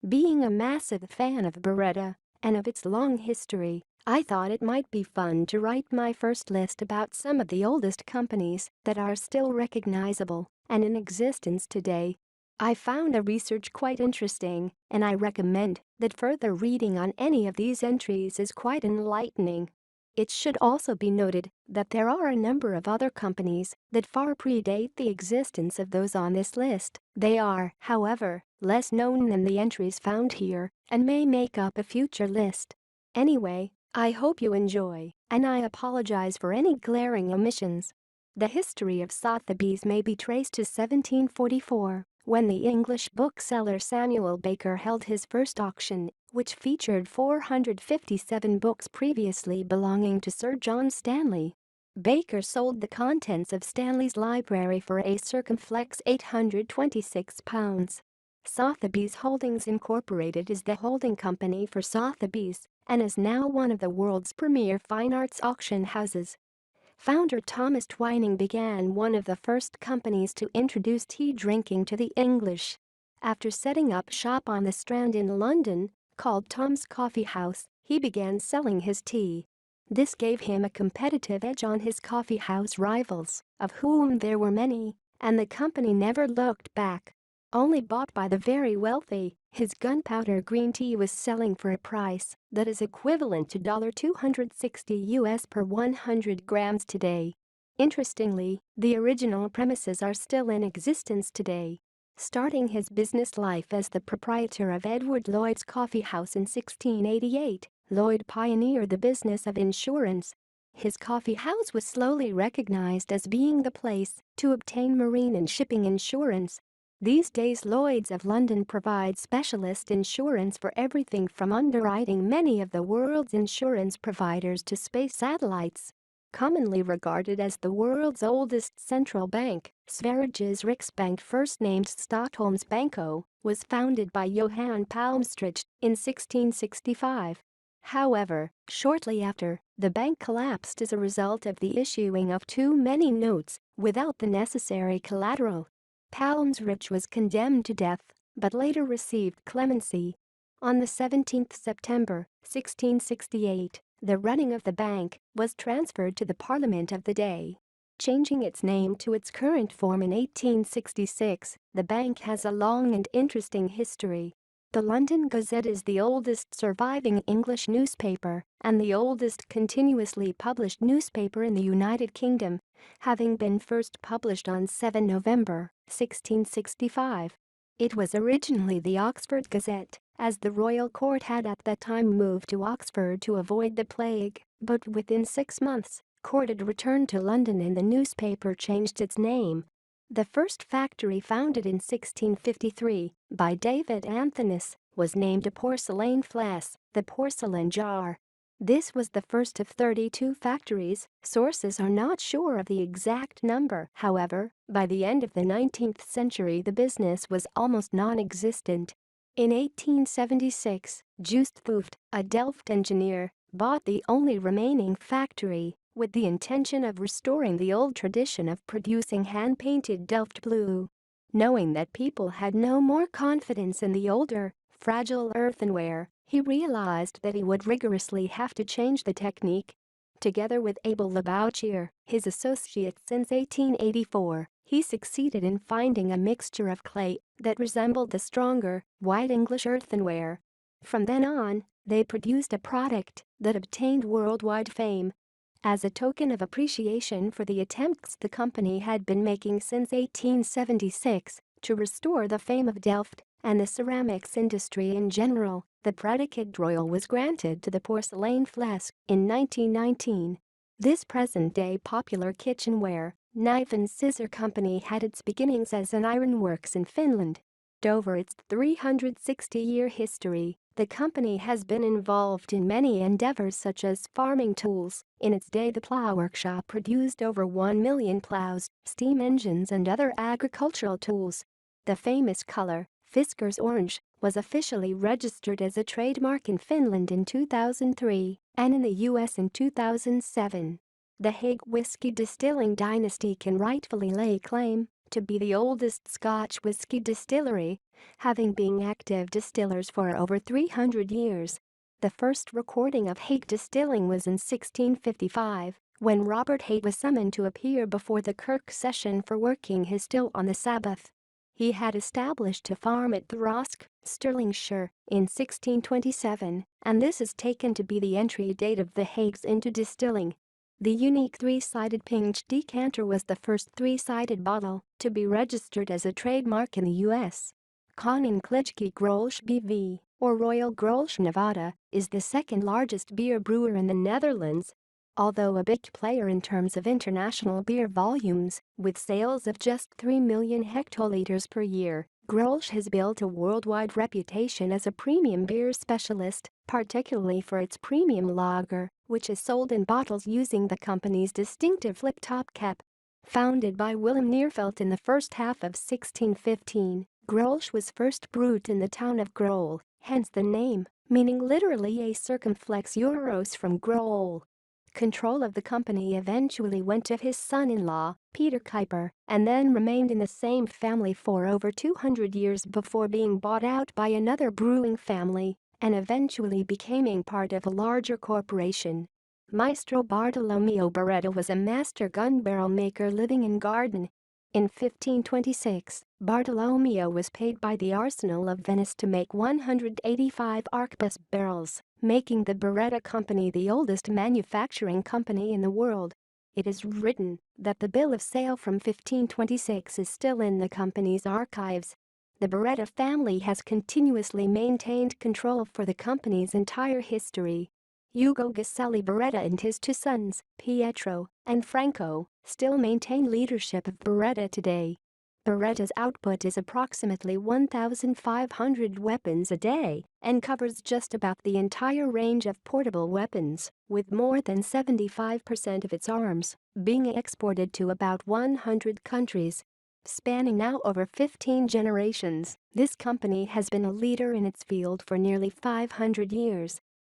Being a massive fan of Beretta and of its long history, I thought it might be fun to write my first list about some of the oldest companies that are still recognizable and in existence today. I found the research quite interesting, and I recommend that further reading on any of these entries is quite enlightening. It should also be noted that there are a number of other companies that far predate the existence of those on this list. They are, however, less known than the entries found here and may make up a future list. Anyway, I hope you enjoy, and I apologize for any glaring omissions. The history of Sotheby's may be traced to 1744, when the English bookseller Samuel Baker held his first auction, which featured 457 books previously belonging to Sir John Stanley. Baker sold the contents of Stanley's library for a circumflex £826. Sotheby's Holdings Incorporated is the holding company for Sotheby's and is now one of the world's premier fine arts auction houses. Founder Thomas Twining began one of the first companies to introduce tea drinking to the English. After setting up shop on the Strand in London, called Tom's Coffee House, he began selling his tea. This gave him a competitive edge on his coffee house rivals, of whom there were many, and the company never looked back. Only bought by the very wealthy, his gunpowder green tea was selling for a price that is equivalent to $260 per 100 grams today. Interestingly, the original premises are still in existence today. Starting his business life as the proprietor of Edward Lloyd's Coffee House in 1688, Lloyd pioneered the business of insurance. His coffee house was slowly recognized as being the place to obtain marine and shipping insurance. These days Lloyd's of London provides specialist insurance for everything from underwriting many of the world's insurance providers to space satellites. Commonly regarded as the world's oldest central bank, Sveriges Riksbank, first named Stockholms Banco, was founded by Johan Palmstrid in 1665. However, shortly after, the bank collapsed as a result of the issuing of too many notes without the necessary collateral. Palmstrid was condemned to death, but later received clemency. On the 17th September, 1668, the running of the bank was transferred to the Parliament of the day. Changing its name to its current form in 1866, the bank has a long and interesting history. The London Gazette is the oldest surviving English newspaper and the oldest continuously published newspaper in the United Kingdom, having been first published on 7 November, 1665. It was originally the Oxford Gazette, as the royal court had at that time moved to Oxford to avoid the plague, but within 6 months, court had returned to London and the newspaper changed its name. The first factory, founded in 1653 by David Anthonus, was named a Porcelaine Flask, the porcelain jar. This was the first of 32 factories. Sources are not sure of the exact number. However, by the end of the 19th century the business was almost non-existent. In 1876, Joost Voeft, a Delft engineer, bought the only remaining factory, with the intention of restoring the old tradition of producing hand-painted Delft blue. Knowing that people had no more confidence in the older, fragile earthenware, he realized that he would rigorously have to change the technique. Together with Abel Lebouchier, his associate since 1884, he succeeded in finding a mixture of clay that resembled the stronger, white English earthenware. From then on, they produced a product that obtained worldwide fame. As a token of appreciation for the attempts the company had been making since 1876 to restore the fame of Delft and the ceramics industry in general, the predicate royal was granted to the Porcelaine Flask in 1919. This present-day popular kitchenware, knife and scissor company had its beginnings as an ironworks in Finland. Over its 360-year history, the company has been involved in many endeavors such as farming tools. In its day, the plow workshop produced over 1 million plows, steam engines and other agricultural tools. The famous color, Fiskars orange, was officially registered as a trademark in Finland in 2003 and in the US in 2007. The Haight whiskey distilling dynasty can rightfully lay claim to be the oldest Scotch whisky distillery, having been active distillers for over 300 years. The first recording of Haight Distilling was in 1655, when Robert Haight was summoned to appear before the Kirk session for working his still on the Sabbath. He had established a farm at Throsk, Stirlingshire, in 1627, and this is taken to be the entry date of the Haights into distilling. The unique three-sided pinch decanter was the first three-sided bottle to be registered as a trademark in the U.S. Koninklijke Grolsch BV, or Royal Grolsch Nevada, is the second largest beer brewer in the Netherlands. Although a big player in terms of international beer volumes, with sales of just 3 million hectoliters per year, Grolsch has built a worldwide reputation as a premium beer specialist, particularly for its premium lager, which is sold in bottles using the company's distinctive flip-top cap. Founded by Willem Neervelt in the first half of 1615, Grolsch was first brewed in the town of Grol, hence the name, meaning literally a circumflex euros from Grol. Control of the company eventually went to his son-in-law, Peter Kuiper, and then remained in the same family for over 200 years before being bought out by another brewing family and eventually becoming part of a larger corporation. Maestro Bartolomeo Beretta was a master gun barrel maker living in Garden. In 1526, Bartolomeo was paid by the Arsenal of Venice to make 185 arquebus barrels, making the Beretta Company the oldest manufacturing company in the world. It is written that the bill of sale from 1526 is still in the company's archives. The Beretta family has continuously maintained control for the company's entire history. Ugo Gaselli Beretta and his two sons, Pietro and Franco, still maintain leadership of Beretta today. Beretta's output is approximately 1,500 weapons a day and covers just about the entire range of portable weapons, with more than 75% of its arms being exported to about 100 countries. Spanning now over 15 generations, this company has been a leader in its field for nearly 500 years.